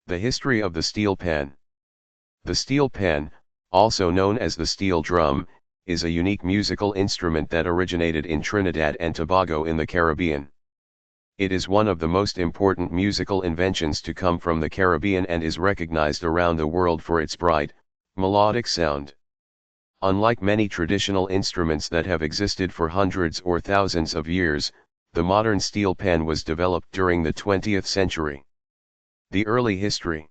The history of the steel pan. The steel pan, also known as the steel drum, is a unique musical instrument that originated in Trinidad and Tobago in the Caribbean. It is one of the most important musical inventions to come from the Caribbean and is recognized around the world for its bright, melodic sound. Unlike many traditional instruments that have existed for hundreds or thousands of years, the modern steel pan was developed during the 20th century. The early history.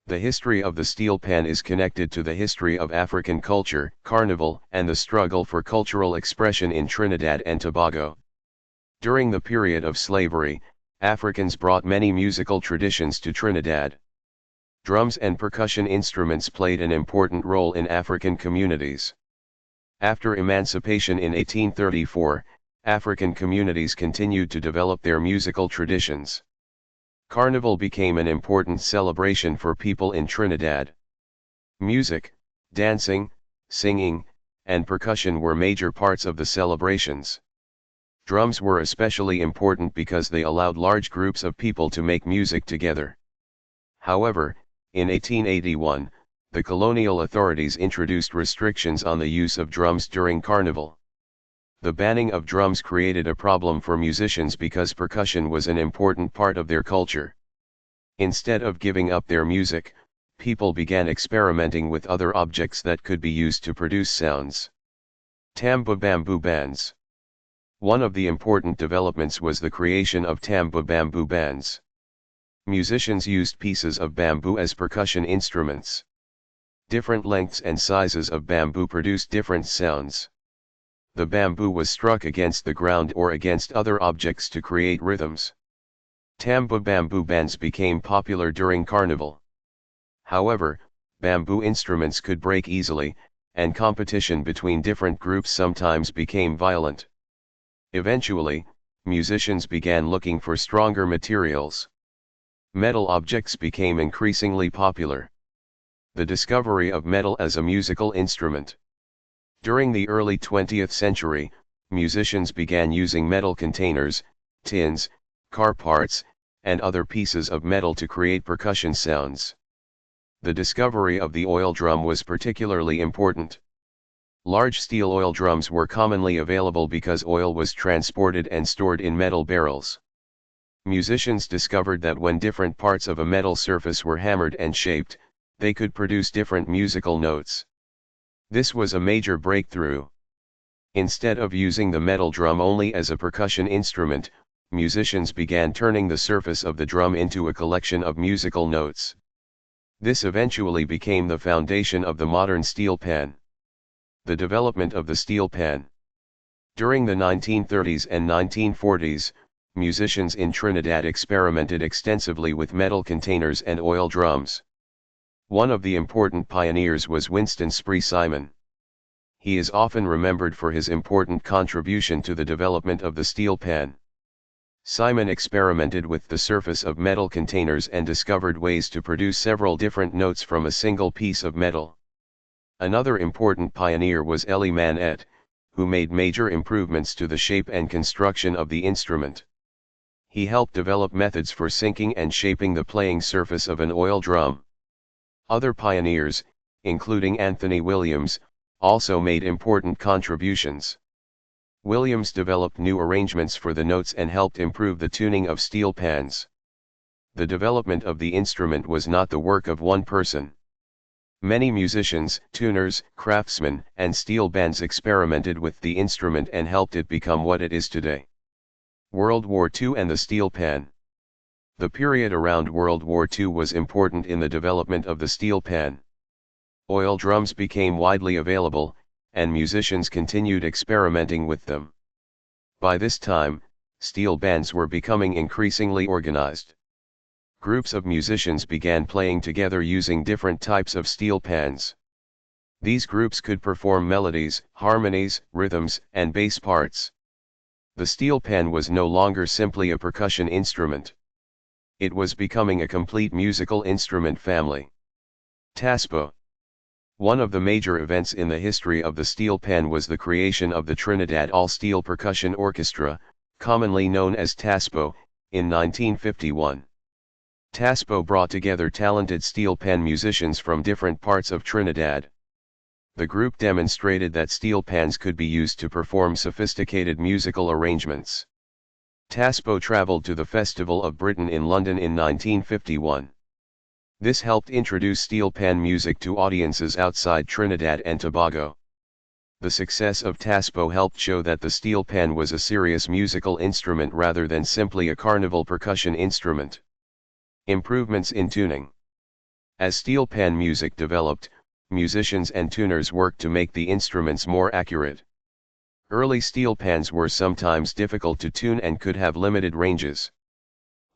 The history of the steel pan is connected to the history of African culture, carnival, and the struggle for cultural expression in Trinidad and Tobago. During the period of slavery, Africans brought many musical traditions to Trinidad. Drums and percussion instruments played an important role in African communities. After emancipation in 1834, African communities continued to develop their musical traditions. Carnival became an important celebration for people in Trinidad. Music, dancing, singing, and percussion were major parts of the celebrations. Drums were especially important because they allowed large groups of people to make music together. However, in 1881, the colonial authorities introduced restrictions on the use of drums during Carnival. The banning of drums created a problem for musicians because percussion was an important part of their culture. Instead of giving up their music, people began experimenting with other objects that could be used to produce sounds. Tamboo Bamboo bands. One of the important developments was the creation of Tamboo Bamboo bands. Musicians used pieces of bamboo as percussion instruments. Different lengths and sizes of bamboo produced different sounds. The bamboo was struck against the ground or against other objects to create rhythms. Tamboo Bamboo bands became popular during Carnival. However, bamboo instruments could break easily, and competition between different groups sometimes became violent. Eventually, musicians began looking for stronger materials. Metal objects became increasingly popular. The discovery of metal as a musical instrument. During the early 20th century, musicians began using metal containers, tins, car parts, and other pieces of metal to create percussion sounds. The discovery of the oil drum was particularly important. Large steel oil drums were commonly available because oil was transported and stored in metal barrels. Musicians discovered that when different parts of a metal surface were hammered and shaped, they could produce different musical notes. This was a major breakthrough. Instead of using the metal drum only as a percussion instrument, musicians began turning the surface of the drum into a collection of musical notes. This eventually became the foundation of the modern steel pan. The development of the steel pan. During the 1930s and 1940s, musicians in Trinidad experimented extensively with metal containers and oil drums. One of the important pioneers was Winston Simon. He is often remembered for his important contribution to the development of the steel pan. Simon experimented with the surface of metal containers and discovered ways to produce several different notes from a single piece of metal. Another important pioneer was Elie Manette, who made major improvements to the shape and construction of the instrument. He helped develop methods for sinking and shaping the playing surface of an oil drum. Other pioneers, including Anthony Williams, also made important contributions. Williams developed new arrangements for the notes and helped improve the tuning of steel pans. The development of the instrument was not the work of one person. Many musicians, tuners, craftsmen, and steel bands experimented with the instrument and helped it become what it is today. World War II and the steel pan. The period around World War II was important in the development of the steel pan. Oil drums became widely available, and musicians continued experimenting with them. By this time, steel bands were becoming increasingly organized. Groups of musicians began playing together using different types of steel pans. These groups could perform melodies, harmonies, rhythms, and bass parts. The steel pan was no longer simply a percussion instrument. It was becoming a complete musical instrument family. TASPO. One of the major events in the history of the steel pan was the creation of the Trinidad All-Steel Percussion Orchestra, commonly known as TASPO, in 1951. TASPO brought together talented steel pan musicians from different parts of Trinidad. The group demonstrated that steel pans could be used to perform sophisticated musical arrangements. TASPO traveled to the Festival of Britain in London in 1951. This helped introduce steel pan music to audiences outside Trinidad and Tobago. The success of TASPO helped show that the steel pan was a serious musical instrument rather than simply a carnival percussion instrument. Improvements in tuning. As steel pan music developed, musicians and tuners worked to make the instruments more accurate. Early steel pans were sometimes difficult to tune and could have limited ranges.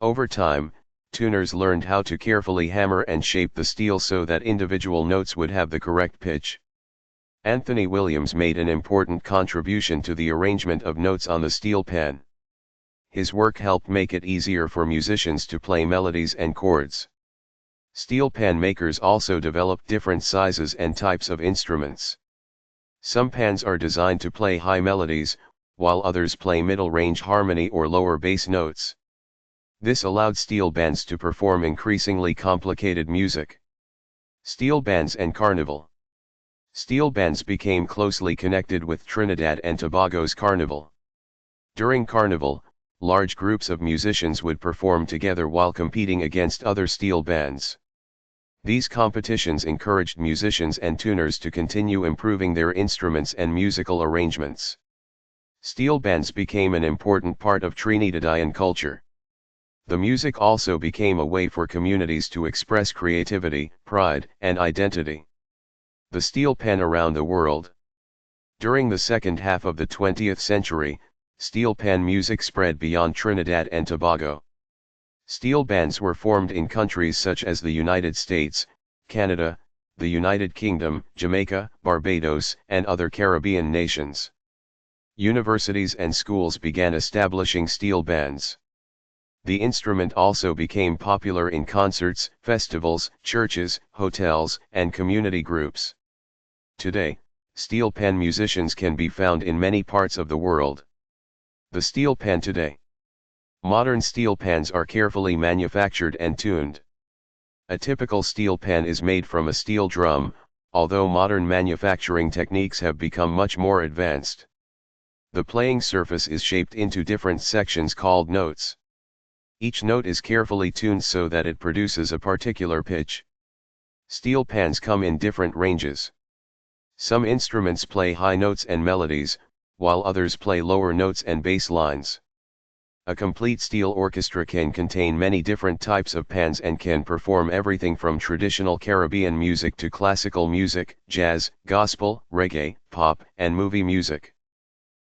Over time, tuners learned how to carefully hammer and shape the steel so that individual notes would have the correct pitch. Anthony Williams made an important contribution to the arrangement of notes on the steel pan. His work helped make it easier for musicians to play melodies and chords. Steel pan makers also developed different sizes and types of instruments. Some pans are designed to play high melodies, while others play middle-range harmony or lower bass notes. This allowed steel bands to perform increasingly complicated music. Steel bands and carnival. Steel bands became closely connected with Trinidad and Tobago's carnival. During carnival, large groups of musicians would perform together while competing against other steel bands. These competitions encouraged musicians and tuners to continue improving their instruments and musical arrangements. Steel bands became an important part of Trinidadian culture. The music also became a way for communities to express creativity, pride, and identity. The steel pan around the world. During the second half of the 20th century, steel pan music spread beyond Trinidad and Tobago. Steel bands were formed in countries such as the United States, Canada, the United Kingdom, Jamaica, Barbados, and other Caribbean nations. Universities and schools began establishing steel bands. The instrument also became popular in concerts, festivals, churches, hotels, and community groups. Today, steel pan musicians can be found in many parts of the world. The steel pan today. Modern steel pans are carefully manufactured and tuned. A typical steel pan is made from a steel drum, although modern manufacturing techniques have become much more advanced. The playing surface is shaped into different sections called notes. Each note is carefully tuned so that it produces a particular pitch. Steel pans come in different ranges. Some instruments play high notes and melodies, while others play lower notes and bass lines. A complete steel orchestra can contain many different types of pans and can perform everything from traditional Caribbean music to classical music, jazz, gospel, reggae, pop, and movie music.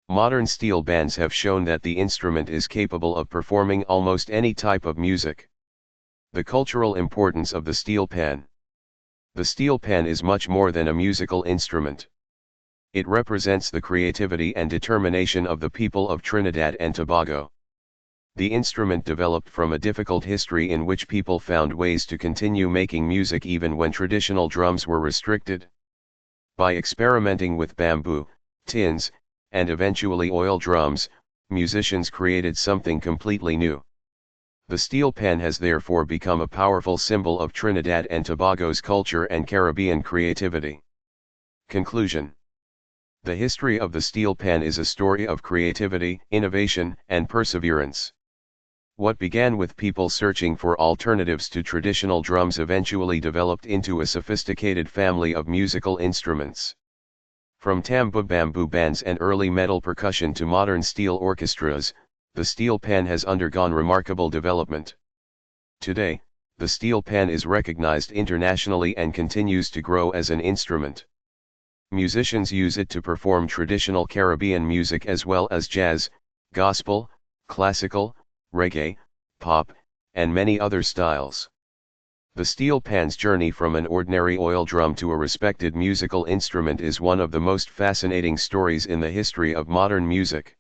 Modern steel bands have shown that the instrument is capable of performing almost any type of music. The cultural importance of the steel pan. The steel pan is much more than a musical instrument. It represents the creativity and determination of the people of Trinidad and Tobago. The instrument developed from a difficult history in which people found ways to continue making music even when traditional drums were restricted. By experimenting with bamboo, tins, and eventually oil drums, musicians created something completely new. The steel pan has therefore become a powerful symbol of Trinidad and Tobago's culture and Caribbean creativity. Conclusion. The history of the steel pan is a story of creativity, innovation, and perseverance. What began with people searching for alternatives to traditional drums eventually developed into a sophisticated family of musical instruments. From Tamboo Bamboo bands and early metal percussion to modern steel orchestras, the steel pan has undergone remarkable development. Today, the steel pan is recognized internationally and continues to grow as an instrument. Musicians use it to perform traditional Caribbean music as well as jazz, gospel, classical, reggae, pop, and many other styles. The steel pan's journey from an ordinary oil drum to a respected musical instrument is one of the most fascinating stories in the history of modern music.